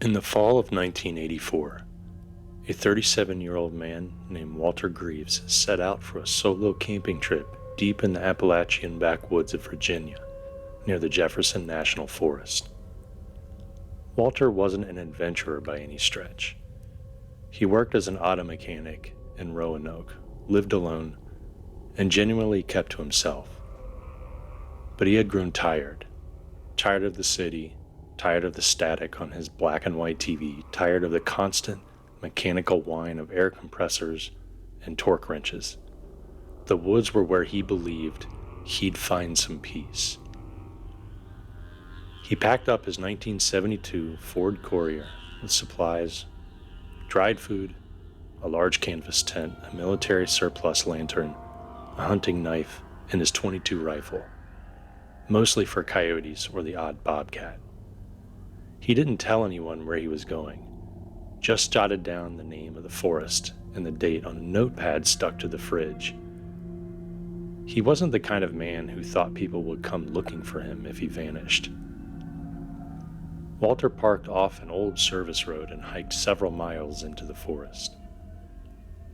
In the fall of 1984, a 37-year-old man named Walter Greaves set out for a solo camping trip deep in the Appalachian backwoods of Virginia, near the Jefferson National Forest. Walter wasn't an adventurer by any stretch. He worked as an auto mechanic in Roanoke, lived alone, and genuinely kept to himself. But he had grown tired of the city, tired of the static on his black and white TV, tired of the constant mechanical whine of air compressors and torque wrenches. The woods were where he believed he'd find some peace. He packed up his 1972 Ford Courier with supplies, dried food, a large canvas tent, a military surplus lantern, a hunting knife, and his .22 rifle, mostly for coyotes or the odd bobcat. He didn't tell anyone where he was going, just jotted down the name of the forest and the date on a notepad stuck to the fridge. He wasn't the kind of man who thought people would come looking for him if he vanished. Walter parked off an old service road and hiked several miles into the forest,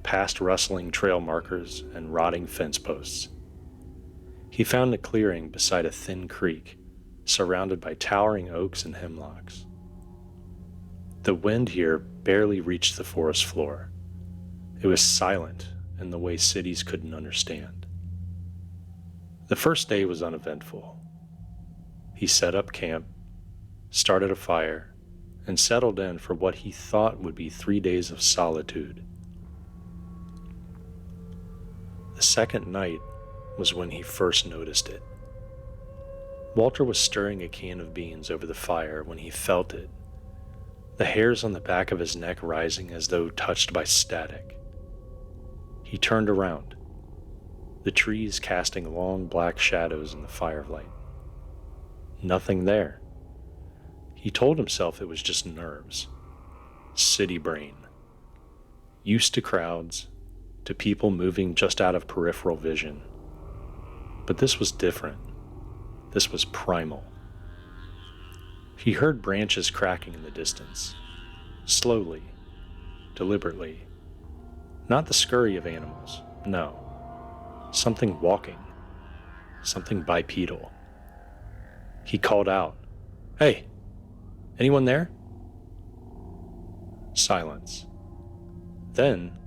past rustling trail markers and rotting fence posts. He found a clearing beside a thin creek, surrounded by towering oaks and hemlocks. The wind here barely reached the forest floor. It was silent in the way cities couldn't understand. The first day was uneventful. He set up camp, started a fire, and settled in for what he thought would be 3 days of solitude. The second night was when he first noticed it. Walter was stirring a can of beans over the fire when he felt it, the hairs on the back of his neck rising as though touched by static. He turned around, the trees casting long black shadows in the firelight. Nothing there. He told himself it was just nerves, city brain, used to crowds, to people moving just out of peripheral vision. But this was different. This was primal. He heard branches cracking in the distance, slowly, deliberately. Not the scurry of animals, no. Something walking, something bipedal. He called out, "Hey, anyone there?" Silence. Then,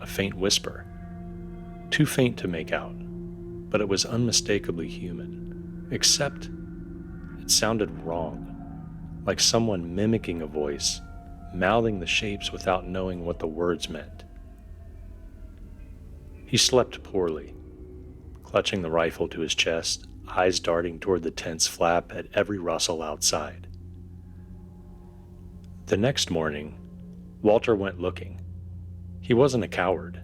a faint whisper, too faint to make out, but it was unmistakably human, except it sounded wrong, like someone mimicking a voice, mouthing the shapes without knowing what the words meant. He slept poorly, clutching the rifle to his chest, eyes darting toward the tent's flap at every rustle outside. The next morning, Walter went looking. He wasn't a coward.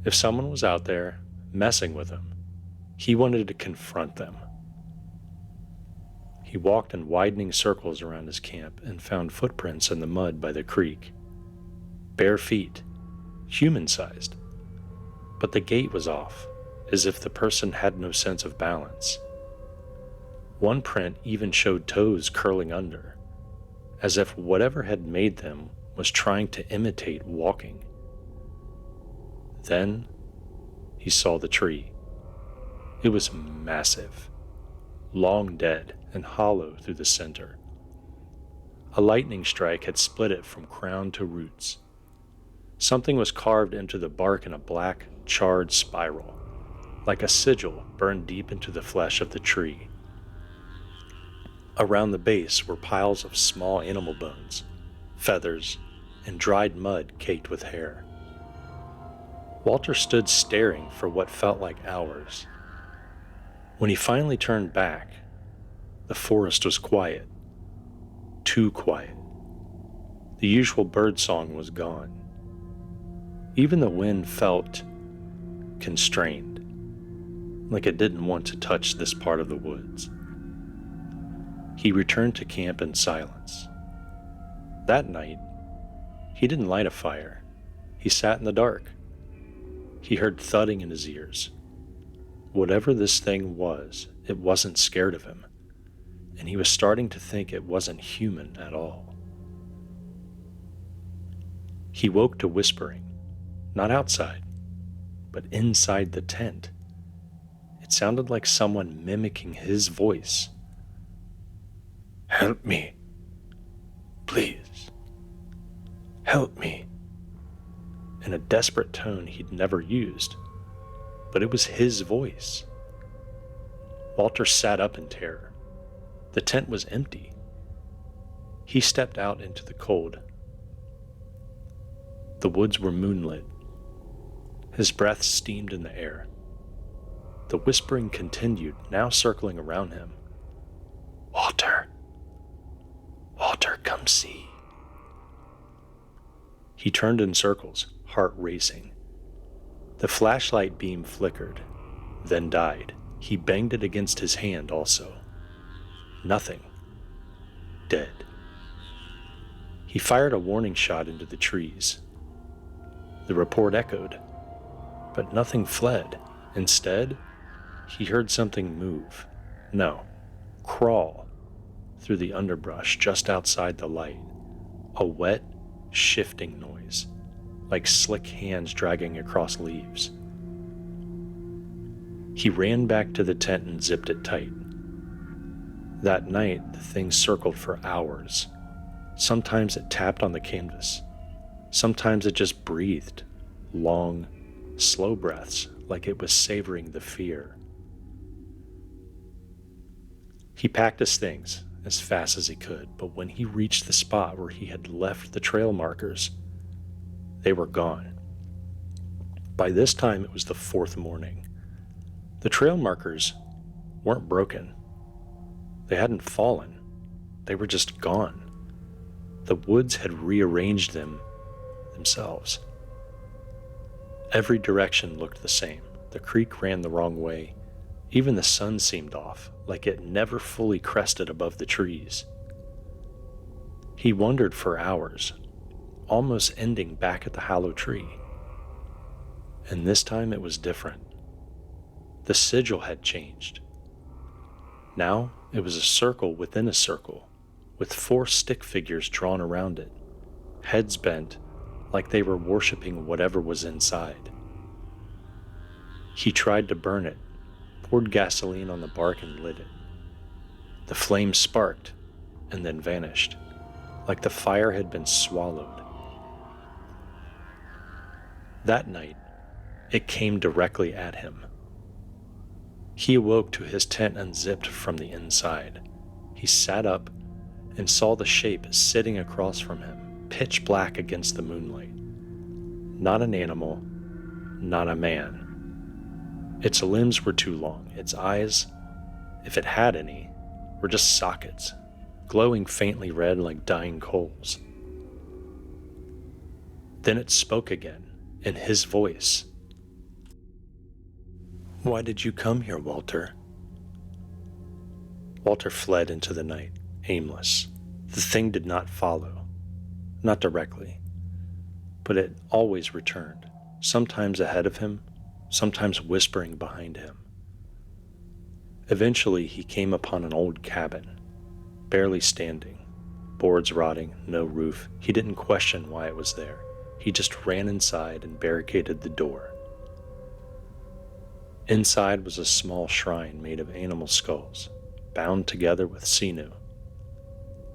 If someone was out there, messing with him, he wanted to confront them. He walked in widening circles around his camp and found footprints in the mud by the creek. Bare feet, human-sized. But the gait was off, as if the person had no sense of balance. One print even showed toes curling under, as if whatever had made them was trying to imitate walking. Then he saw the tree. It was massive, long dead and hollow through the center. A lightning strike had split it from crown to roots. Something was carved into the bark in a black, charred spiral, like a sigil burned deep into the flesh of the tree. Around the base were piles of small animal bones, feathers, and dried mud caked with hair. Walter stood staring for what felt like hours. When he finally turned back, the forest was quiet. Too quiet. The usual birdsong was gone. Even the wind felt constrained, like it didn't want to touch this part of the woods. He returned to camp in silence. That night, he didn't light a fire. He sat in the dark. He heard thudding in his ears. Whatever this thing was, it wasn't scared of him, and he was starting to think it wasn't human at all. He woke to whispering, not outside, but inside the tent. It sounded like someone mimicking his voice. "Help me. Please. Help me." In a desperate tone he'd never used, but it was his voice. Walter sat up in terror. The tent was empty. He stepped out into the cold. The woods were moonlit. His breath steamed in the air. The whispering continued, now circling around him. "Walter. Walter, come see." He turned in circles, heart racing. The flashlight beam flickered, then died. He banged it against his hand also. Nothing. Dead. He fired a warning shot into the trees. The report echoed, but nothing fled. Instead, he heard something move. No, crawl through the underbrush just outside the light. A wet, shifting noise, like slick hands dragging across leaves. He ran back to the tent and zipped it tight. That night, the thing circled for hours. Sometimes it tapped on the canvas. Sometimes it just breathed, long, slow breaths, like it was savoring the fear. He packed his things as fast as he could, but when he reached the spot where he had left the trail markers, they were gone. By this time, it was the fourth morning. The trail markers weren't broken. They hadn't fallen. They were just gone. The woods had rearranged them themselves. Every direction looked the same. The creek ran the wrong way. Even the sun seemed off, like it never fully crested above the trees. He wondered for hours, almost ending back at the hollow tree. And this time it was different. The sigil had changed. Now it was a circle within a circle, with 4 stick figures drawn around it, heads bent like they were worshiping whatever was inside. He tried to burn it, poured gasoline on the bark and lit it. The flame sparked and then vanished, like the fire had been swallowed. That night, it came directly at him. He awoke to his tent unzipped from the inside. He sat up and saw the shape sitting across from him, pitch black against the moonlight. Not an animal, not a man. Its limbs were too long. Its eyes, if it had any, were just sockets, glowing faintly red like dying coals. Then it spoke again, in his voice. "Why did you come here, Walter?" Walter fled into the night, aimless. The thing did not follow, not directly, but it always returned, sometimes ahead of him, sometimes whispering behind him. Eventually, he came upon an old cabin, barely standing, boards rotting, no roof. He didn't question why it was there. He just ran inside and barricaded the door. Inside was a small shrine made of animal skulls, bound together with sinew.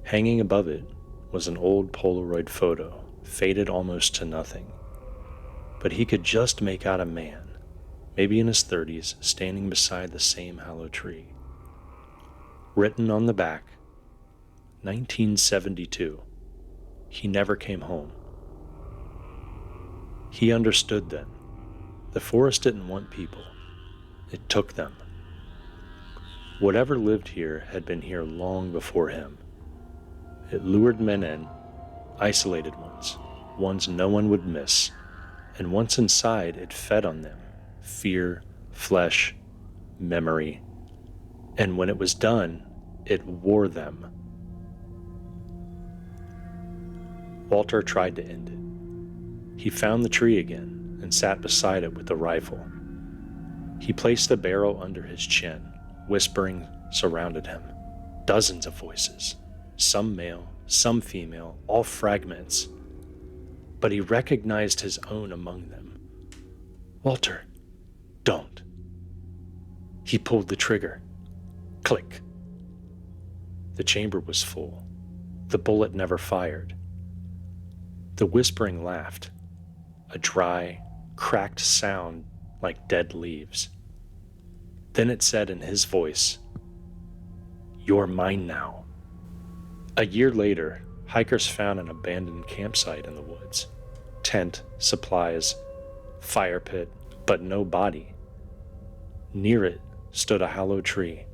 Hanging above it was an old Polaroid photo, faded almost to nothing. But he could just make out a man, maybe in his 30s, standing beside the same hollow tree. Written on the back, 1972. He never came home. He understood then. The forest didn't want people. It took them. Whatever lived here had been here long before him. It lured men in, isolated ones no one would miss, and once inside it fed on them, fear, flesh, memory, and when it was done, it wore them. Walter tried to end it. He found the tree again and sat beside it with the rifle. He placed the barrel under his chin. Whispering surrounded him. Dozens of voices, some male, some female, all fragments. but he recognized his own among them. "Walter, don't." He pulled the trigger. Click. The chamber was full. The bullet never fired. The whispering laughed, a dry, cracked sound like dead leaves. Then it said in his voice, "You're mine now." A year later, hikers found an abandoned campsite in the woods. Tent, supplies, fire pit, but no body. Near it stood a hollow tree,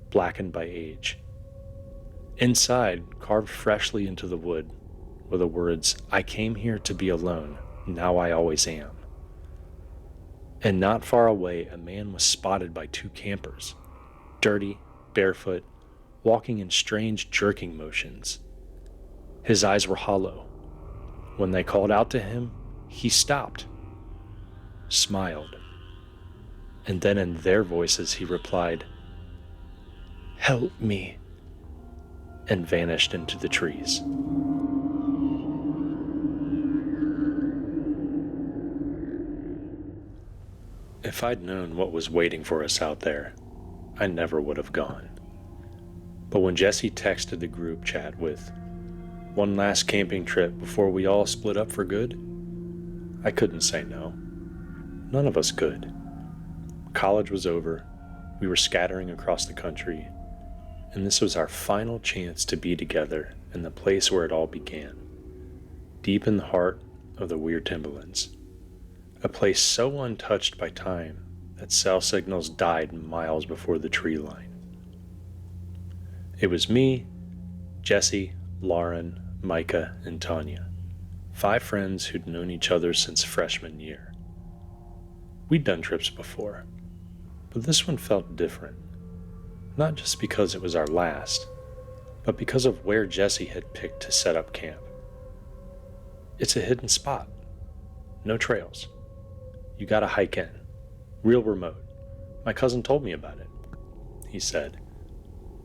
blackened by age. Inside, carved freshly into the wood, were the words, "I came here to be alone, now I always am." And not far away, a man was spotted by two campers, dirty, barefoot, walking in strange jerking motions. His eyes were hollow. When they called out to him, he stopped, smiled, and then in their voices he replied, "Help me," and vanished into the trees. If I'd known what was waiting for us out there, I never would have gone. But when Jesse texted the group chat with, "One last camping trip before we all split up for good," I couldn't say no. None of us could. College was over, we were scattering across the country, and this was our final chance to be together in the place where it all began, deep in the heart of the weird timberlands. A place so untouched by time that cell signals died miles before the tree line. It was me, Jesse, Lauren, Micah, and Tanya, 5 friends who'd known each other since freshman year. We'd done trips before, but this one felt different, not just because it was our last, but because of where Jesse had picked to set up camp. It's a hidden spot, no trails. You gotta hike in, real remote. My cousin told me about it," he said,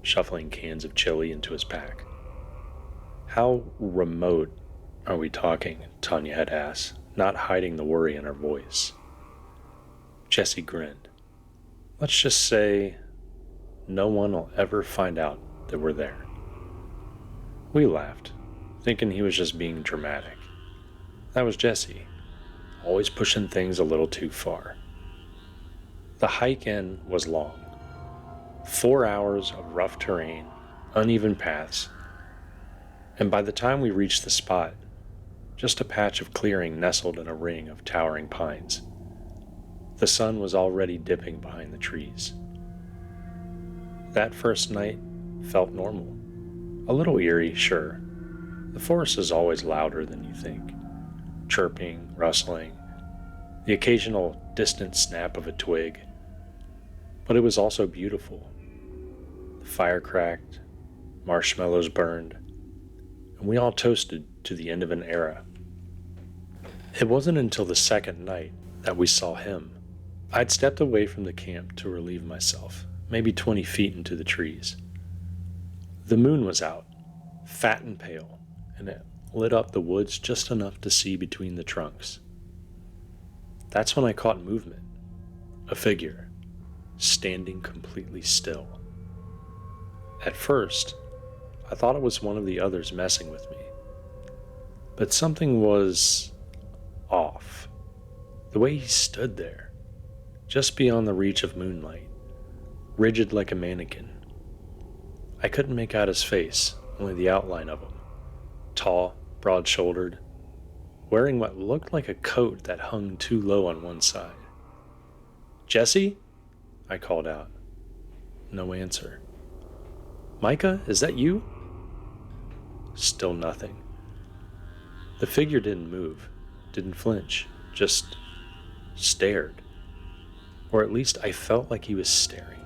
shuffling cans of chili into his pack. "How remote are we talking?" Tanya had asked, not hiding the worry in her voice. Jesse grinned. "Let's just say no one will ever find out that we're there." We laughed, thinking he was just being dramatic. That was Jesse, always pushing things a little too far. The hike in was long. 4 hours of rough terrain, uneven paths, and by the time we reached the spot, just a patch of clearing nestled in a ring of towering pines. The sun was already dipping behind the trees. That first night felt normal. A little eerie, sure. The forest is always louder than you think. Chirping, rustling, the occasional distant snap of a twig. But it was also beautiful. The fire cracked, marshmallows burned, and we all toasted to the end of an era. It wasn't until the second night that we saw him. I'd stepped away from the camp to relieve myself, maybe 20 feet into the trees. The moon was out, fat and pale, and it lit up the woods just enough to see between the trunks. That's when I caught movement, a figure, standing completely still. At first, I thought it was one of the others messing with me. But something was off. The way he stood there, just beyond the reach of moonlight, rigid like a mannequin. I couldn't make out his face, only the outline of him. Tall, broad-shouldered, wearing what looked like a coat that hung too low on one side. "Jesse?" I called out. No answer. "Micah, is that you?" Still nothing. The figure didn't move, didn't flinch, just stared. Or at least I felt like he was staring,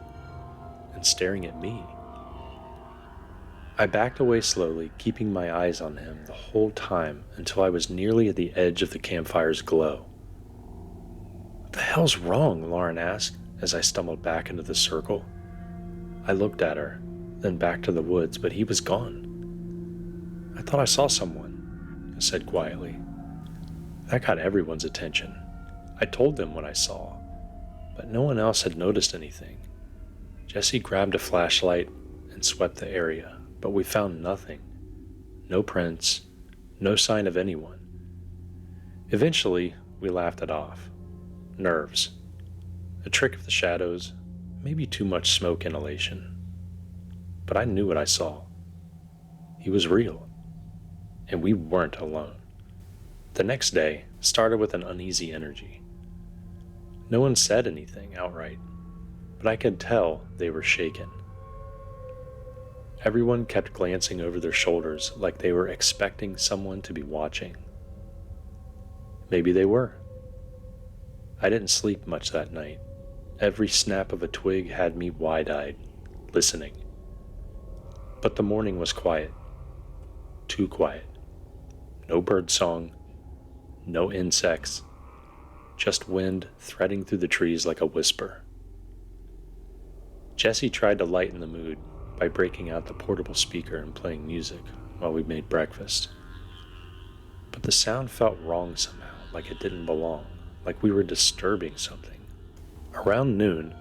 and staring at me. I backed away slowly, keeping my eyes on him the whole time until I was nearly at the edge of the campfire's glow. "What the hell's wrong?" Lauren asked as I stumbled back into the circle. I looked at her, then back to the woods, but he was gone. "I thought I saw someone," I said quietly. That got everyone's attention. I told them what I saw, but no one else had noticed anything. Jesse grabbed a flashlight and swept the area, but we found nothing. No prints, no sign of anyone. Eventually, we laughed it off. Nerves. A trick of the shadows, maybe too much smoke inhalation. But I knew what I saw. He was real, and we weren't alone. The next day started with an uneasy energy. No one said anything outright, but I could tell they were shaken. Everyone kept glancing over their shoulders like they were expecting someone to be watching. Maybe they were. I didn't sleep much that night. Every snap of a twig had me wide-eyed, listening. But the morning was quiet. Too quiet. No bird song, no insects, just wind threading through the trees like a whisper. Jesse tried to lighten the mood by breaking out the portable speaker and playing music while we made breakfast. But the sound felt wrong somehow, like it didn't belong, like we were disturbing something. Around noon,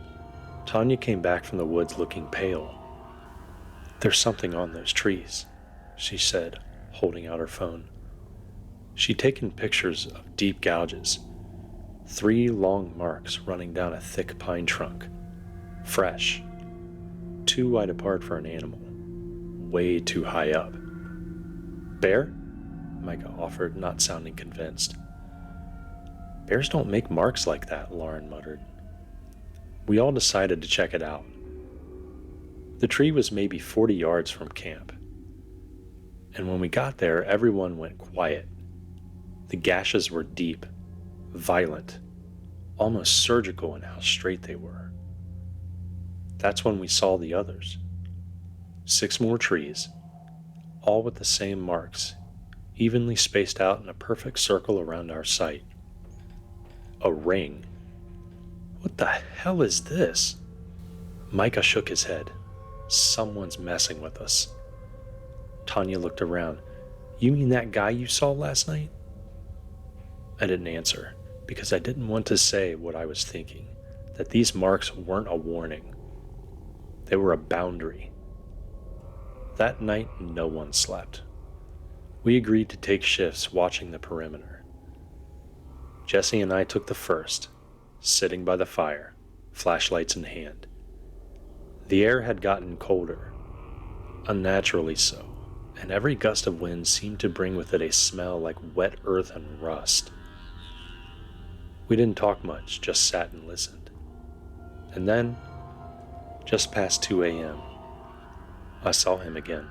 Tanya came back from the woods looking pale. "There's something on those trees," she said, holding out her phone. She'd taken pictures of deep gouges, 3 long marks running down a thick pine trunk. Fresh, too wide apart for an animal, way too high up. "Bear?" Micah offered, not sounding convinced. "Bears don't make marks like that," Lauren muttered. We all decided to check it out. The tree was maybe 40 yards from camp, and when we got there, everyone went quiet. The gashes were deep, violent, almost surgical in how straight they were. That's when we saw the others. 6 more trees, all with the same marks, evenly spaced out in a perfect circle around our site. A ring. What the hell is this? Micah shook his head. Someone's messing with us. Tanya looked around. "You mean that guy you saw last night?" I didn't answer, because I didn't want to say what I was thinking, that these marks weren't a warning. They were a boundary. That night, no one slept. We agreed to take shifts watching the perimeter. Jesse and I took the first, sitting by the fire, flashlights in hand. The air had gotten colder, unnaturally so, and every gust of wind seemed to bring with it a smell like wet earth and rust. We didn't talk much, just sat and listened. And then, just past 2 a.m., I saw him again,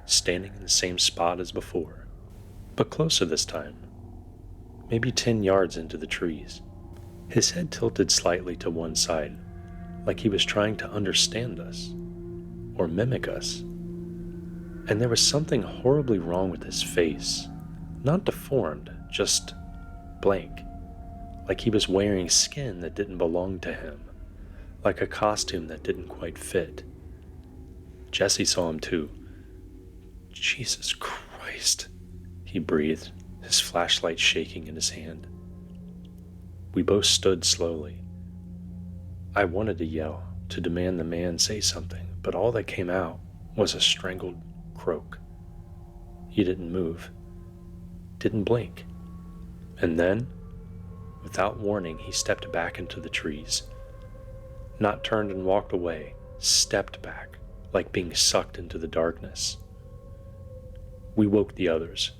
standing in the same spot as before, but closer this time, maybe 10 yards into the trees. His head tilted slightly to one side, like he was trying to understand us, or mimic us. And there was something horribly wrong with his face, not deformed, just blank, like he was wearing skin that didn't belong to him, like a costume that didn't quite fit. Jesse saw him too. "Jesus Christ," he breathed, his flashlight shaking in his hand. We both stood slowly. I wanted to yell, to demand the man say something, but all that came out was a strangled croak. He didn't move, didn't blink. And then, without warning, he stepped back into the trees. Not turned and walked away, stepped back, like being sucked into the darkness. We woke the others,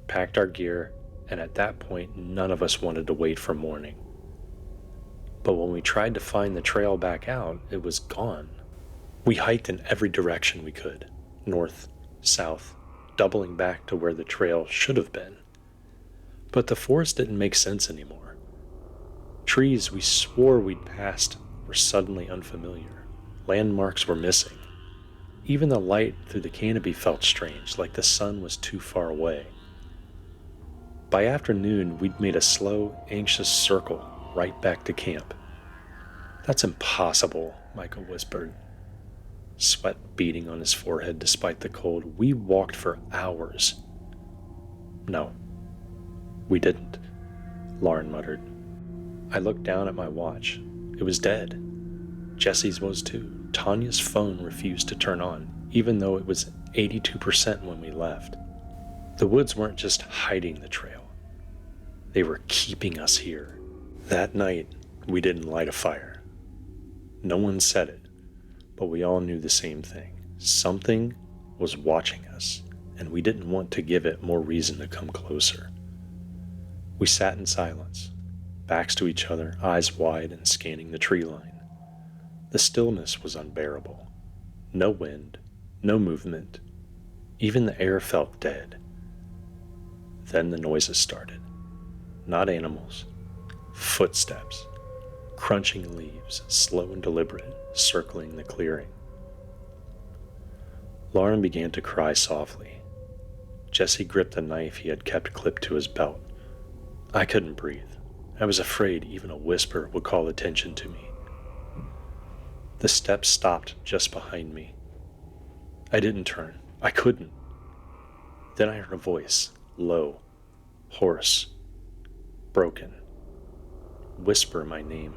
packed our gear, and at that point, none of us wanted to wait for morning. But when we tried to find the trail back out, it was gone. We hiked in every direction we could, north, south, doubling back to where the trail should have been. But the forest didn't make sense anymore. Trees we swore we'd passed were suddenly unfamiliar. Landmarks were missing. Even the light through the canopy felt strange, like the sun was too far away. By afternoon, we'd made a slow, anxious circle right back to camp. "That's impossible," Michael whispered, sweat beading on his forehead despite the cold. "We walked for hours." "No, "We didn't," Lauren muttered. I looked down at my watch. It was dead. Jesse's was too. Tanya's phone refused to turn on, even though it was 82% when we left. The woods weren't just hiding the trail. They were keeping us here. That night, we didn't light a fire. No one said it, but we all knew the same thing. Something was watching us, and we didn't want to give it more reason to come closer. We sat in silence, backs to each other, eyes wide and scanning the tree line. The stillness was unbearable. No wind, no movement. Even the air felt dead. Then the noises started. Not animals. Footsteps. Crunching leaves, slow and deliberate, circling the clearing. Lauren began to cry softly. Jesse gripped the knife he had kept clipped to his belt. I couldn't breathe. I was afraid even a whisper would call attention to me. The steps stopped just behind me. I didn't turn. I couldn't. Then I heard a voice, low, hoarse, broken, whisper my name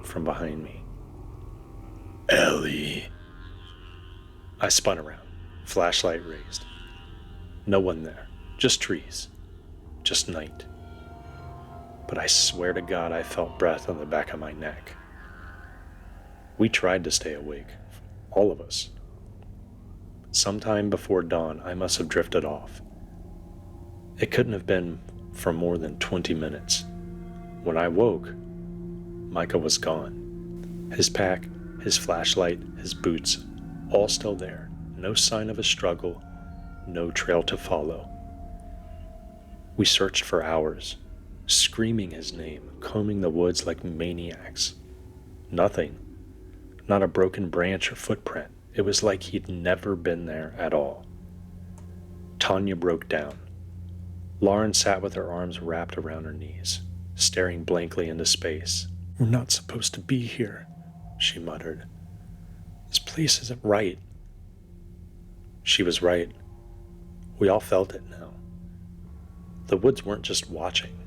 from behind me. Ellie. I spun around, flashlight raised. No one there, just trees, just night. But I swear to God I felt breath on the back of my neck. We tried to stay awake, all of us. Sometime before dawn, I must have drifted off. It couldn't have been for more than 20 minutes. When I woke, Micah was gone. His pack, his flashlight, his boots, all still there. No sign of a struggle, no trail to follow. We searched for hours, screaming his name, combing the woods like maniacs. Nothing. Not a broken branch or footprint. It was like he'd never been there at all. Tanya broke down. Lauren sat with her arms wrapped around her knees, staring blankly into space. We're not supposed to be here, she muttered. This place isn't right. She was right. We all felt it now. The woods weren't just watching.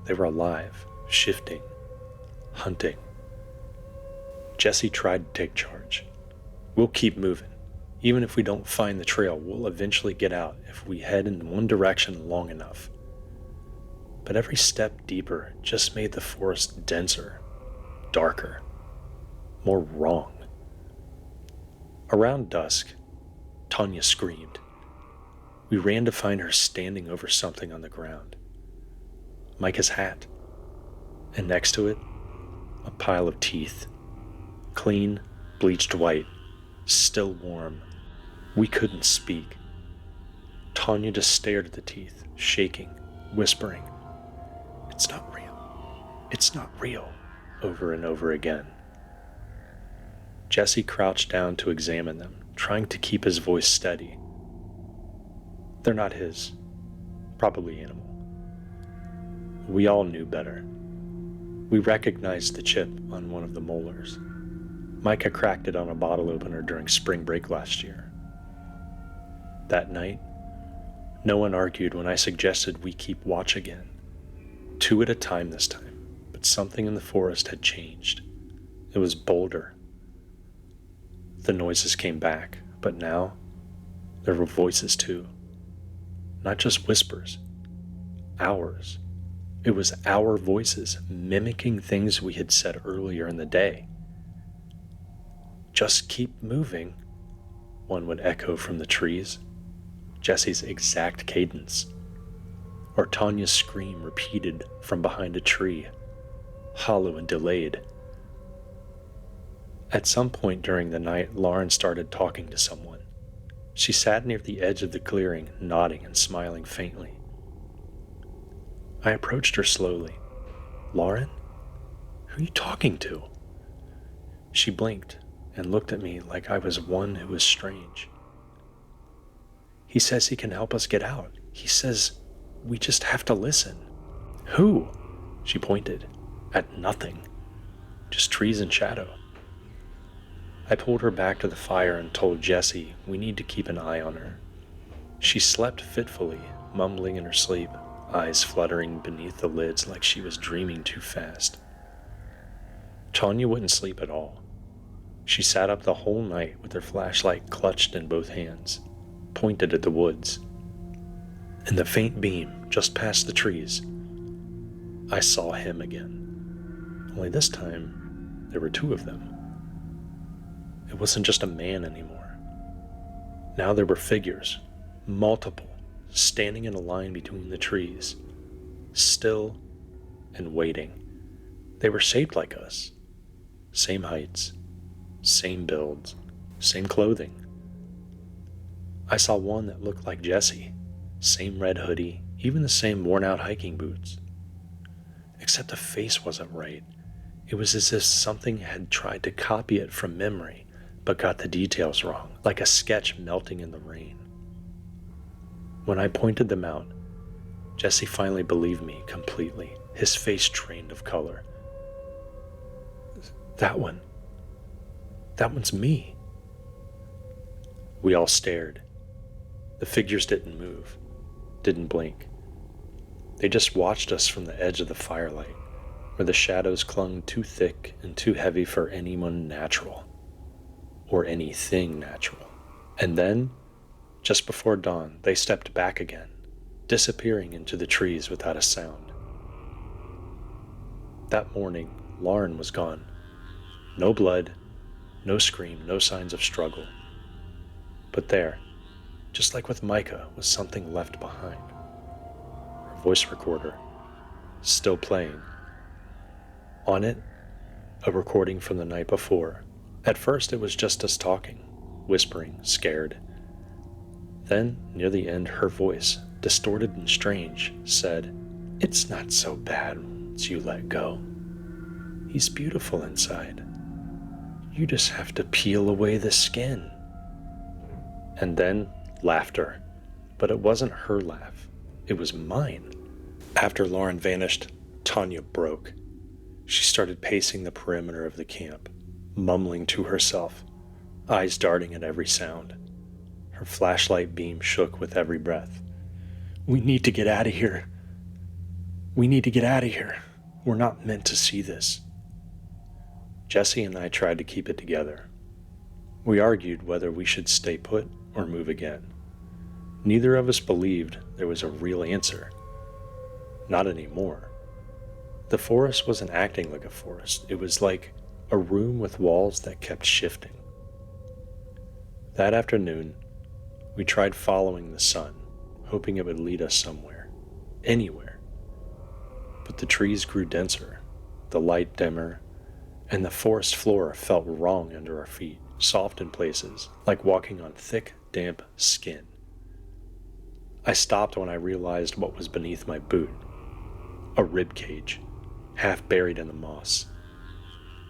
They were alive, shifting, hunting. Jesse tried to take charge. We'll keep moving. Even if we don't find the trail, we'll eventually get out if we head in one direction long enough. But every step deeper just made the forest denser, darker, more wrong. Around dusk, Tanya screamed. We ran to find her standing over something on the ground. Micah's hat. And next to it, a pile of teeth. Clean, bleached white, still warm. We couldn't speak. Tanya just stared at the teeth, shaking, whispering, "It's not real. It's not real," over and over again. Jesse crouched down to examine them, trying to keep his voice steady. They're not his. Probably animal. We all knew better. We recognized the chip on one of the molars. Micah cracked it on a bottle opener during spring break last year. That night, no one argued when I suggested we keep watch again. 2 at a time this time, but something in the forest had changed. It was bolder. The noises came back, but now there were voices too. Not just whispers. Ours. It was our voices mimicking things we had said earlier in the day. Just keep moving, one would echo from the trees, Jesse's exact cadence, or Tanya's scream repeated from behind a tree, hollow and delayed. At some point during the night, Lauren started talking to someone. She sat near the edge of the clearing, nodding and smiling faintly. I approached her slowly. "Lauren? Who are you talking to?" She blinked and looked at me like I was one who was strange. "He says he can help us get out. He says we just have to listen." "Who?" She pointed at nothing, just trees and shadow. I pulled her back to the fire and told Jessie we need to keep an eye on her. She slept fitfully, mumbling in her sleep, eyes fluttering beneath the lids like she was dreaming too fast. Tanya wouldn't sleep at all. She sat up the whole night with her flashlight clutched in both hands, pointed at the woods. In the faint beam just past the trees, I saw him again. Only this time, there were two of them. It wasn't just a man anymore. Now there were figures, multiple, standing in a line between the trees, still and waiting. They were shaped like us. Same heights, same builds, same clothing. I saw one that looked like Jesse, same red hoodie, even the same worn-out hiking boots. Except the face wasn't right. It was as if something had tried to copy it from memory, but got the details wrong, like a sketch melting in the rain. When I pointed them out, Jesse finally believed me completely, his face drained of color. That one's me. We all stared. The figures didn't move, didn't blink. They just watched us from the edge of the firelight, where the shadows clung too thick and too heavy for anyone natural, or anything natural. And then, just before dawn, they stepped back again, disappearing into the trees without a sound. That morning, Lauren was gone. No blood, no scream, no signs of struggle. But there, just like with Micah, was something left behind. Her voice recorder, still playing. On it, a recording from the night before. At first it was just us talking, whispering, scared. Then, near the end, her voice, distorted and strange, said, "It's not so bad once you let go. He's beautiful inside. You just have to peel away the skin." And then, laughter. But it wasn't her laugh. It was mine. After Lauren vanished, Tanya broke. She started pacing the perimeter of the camp, mumbling to herself, eyes darting at every sound. Her flashlight beam shook with every breath. "We need to get out of here. We need to get out of here. We're not meant to see this." Jesse and I tried to keep it together. We argued whether we should stay put or move again. Neither of us believed there was a real answer. Not anymore. The forest wasn't acting like a forest. It was like a room with walls that kept shifting. That afternoon, we tried following the sun, hoping it would lead us somewhere, anywhere. But the trees grew denser, the light dimmer, and the forest floor felt wrong under our feet, soft in places, like walking on thick, damp skin. I stopped when I realized what was beneath my boot. A rib cage, half buried in the moss.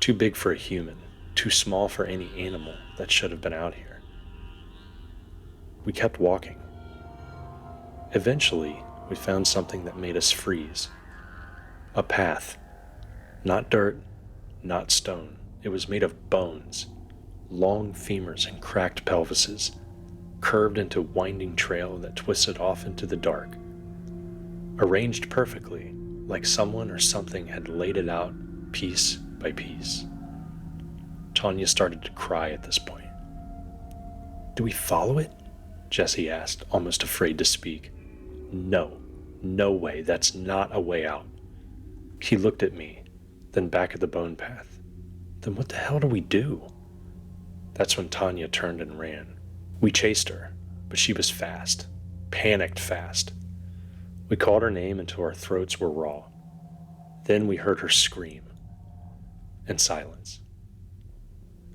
Too big for a human, too small for any animal that should have been out here. We kept walking. Eventually, we found something that made us freeze. A path. Not dirt, not stone. It was made of bones, long femurs and cracked pelvises, curved into a winding trail that twisted off into the dark. Arranged perfectly, like someone or something had laid it out piece by piece. Tanya started to cry at this point. "Do we follow it?" Jesse asked, almost afraid to speak. "No, no way, that's not a way out." He looked at me, then back at the bone path. "Then what the hell do we do?" That's when Tanya turned and ran. We chased her, but she was fast, panicked fast. We called her name until our throats were raw. Then we heard her scream, and silence.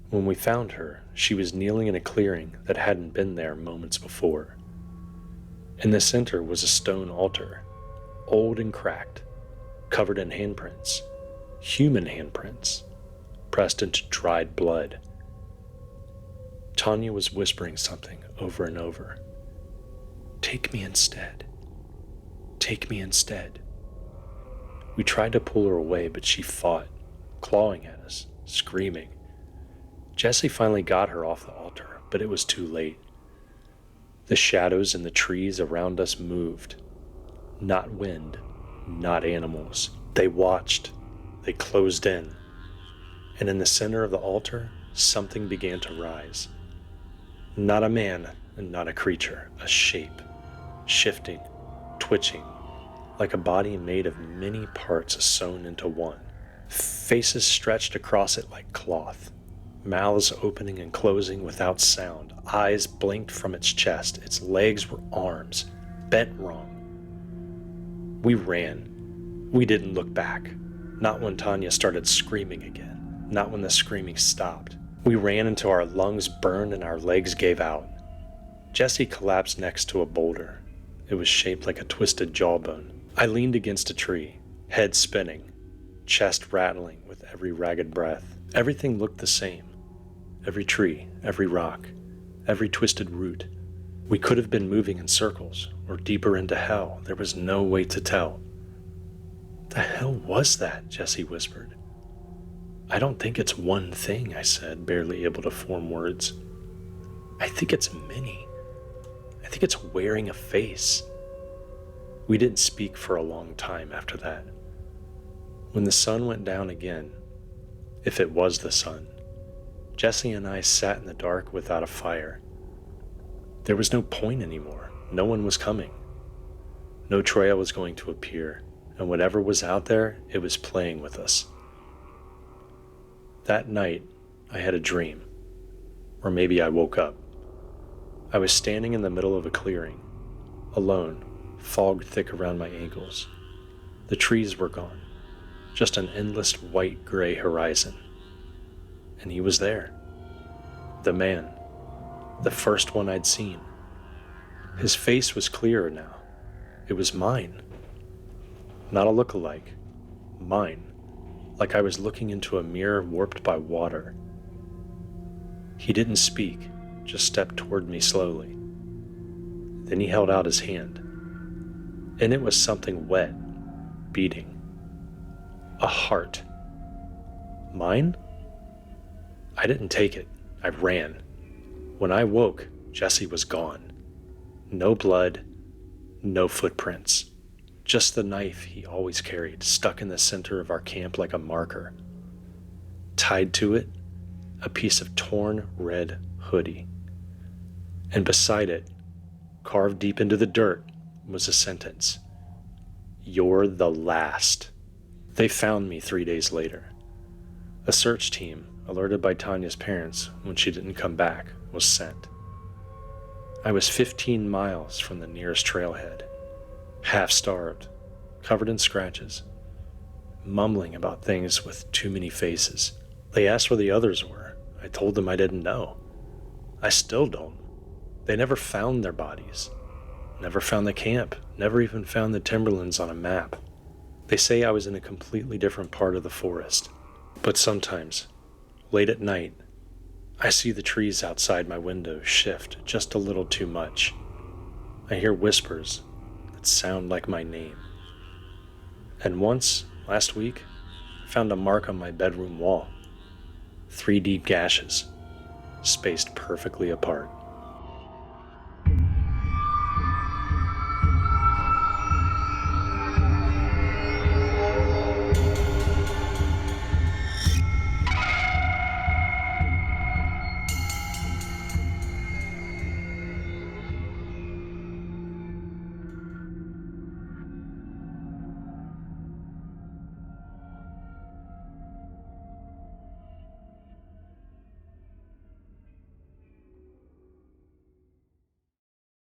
When we found her, she was kneeling in a clearing that hadn't been there moments before. In the center was a stone altar, old and cracked, covered in handprints, human handprints, pressed into dried blood. Tanya was whispering something over and over. "Take me instead. Take me instead." We tried to pull her away, but she fought, clawing at us, screaming. Jesse finally got her off the altar, but it was too late. The shadows in the trees around us moved. Not wind, not animals. They watched. They closed in. And in the center of the altar, something began to rise. Not a man and not a creature, a shape, shifting, twitching, like a body made of many parts sewn into one. Faces stretched across it like cloth, mouths opening and closing without sound, eyes blinked from its chest, its legs were arms, bent wrong. We ran. We didn't look back. Not when Tanya started screaming again. Not when the screaming stopped. We ran until our lungs burned and our legs gave out. Jesse collapsed next to a boulder. It was shaped like a twisted jawbone. I leaned against a tree, head spinning, chest rattling with every ragged breath. Everything looked the same. Every tree, every rock, every twisted root. We could have been moving in circles or deeper into hell. There was no way to tell. The hell was that? Jesse whispered. I don't think it's one thing, I said, barely able to form words. I think it's many. I think it's wearing a face. We didn't speak for a long time after that. When the sun went down again, if it was the sun, Jesse and I sat in the dark without a fire. There was no point anymore. No one was coming. No trail was going to appear, and whatever was out there, it was playing with us. That night, I had a dream. Or maybe I woke up. I was standing in the middle of a clearing, alone, fog thick around my ankles. The trees were gone, just an endless white-gray horizon. And he was there. The man, the first one I'd seen. His face was clearer now. It was mine. Not a look-alike. Mine. Like I was looking into a mirror warped by water. He didn't speak, just stepped toward me slowly. Then he held out his hand. In it was something wet, beating. A heart. Mine? I didn't take it. I ran. When I woke, Jesse was gone. No blood, no footprints. Just the knife he always carried, stuck in the center of our camp like a marker. Tied to it, a piece of torn red hoodie. And beside it, carved deep into the dirt, was a sentence. You're the last. They found me 3 days later. A search team, alerted by Tanya's parents when she didn't come back, was sent. I was 15 miles from the nearest trailhead, half-starved, covered in scratches, mumbling about things with too many faces. They asked where the others were. I told them I didn't know. I still don't. They never found their bodies, never found the camp, never even found the timberlands on a map. They say I was in a completely different part of the forest. But sometimes, late at night, I see the trees outside my window shift just a little too much. I hear whispers that sound like my name. And once, last week, I found a mark on my bedroom wall. 3 deep gashes, spaced perfectly apart.